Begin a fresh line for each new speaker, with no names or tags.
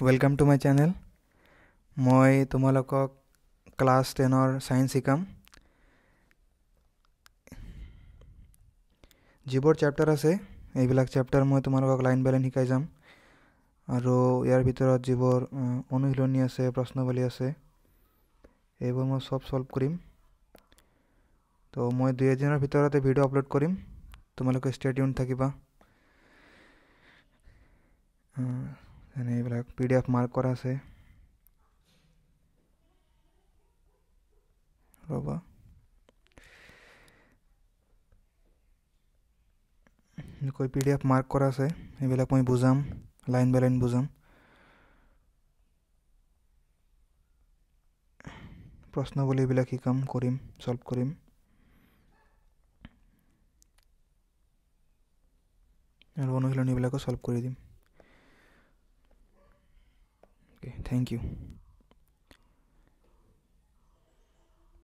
Welcome to my channel. মই তোমালোকক class 10ৰ science শিকাম। যিবোৰ চেপ্টাৰ আছে এইবিলাক চেপ্টাৰ মই তোমালোকক লাইন বাই লাইন শিকাই যাম আৰু ইয়াৰ ভিতৰত যিবোৰ অনুশীলনী আছে প্ৰশ্নাৱলী আছে এইবোৰ মই সব সলভ কৰিম। তো মই 2 দিনৰ ভিতৰতে ভিডিও আপলোড কৰিম, তোমালোকে ষ্টে টিউন থাকিবা। এনে এইবিলাক PDF মাৰ্ক কৰা আছে ৰবা। কৈ PDF মাৰ্ক কৰা আছে এইবিলাক মই বুজাম, লাইন বাই লাইন বুজাম। প্ৰশ্নাৱলী বিলাক শিকাম, কৰিম, সলভ কৰিম। আৰু অনুশীলনী বিলাকো সলভ কৰি দিম। Okay, thank you.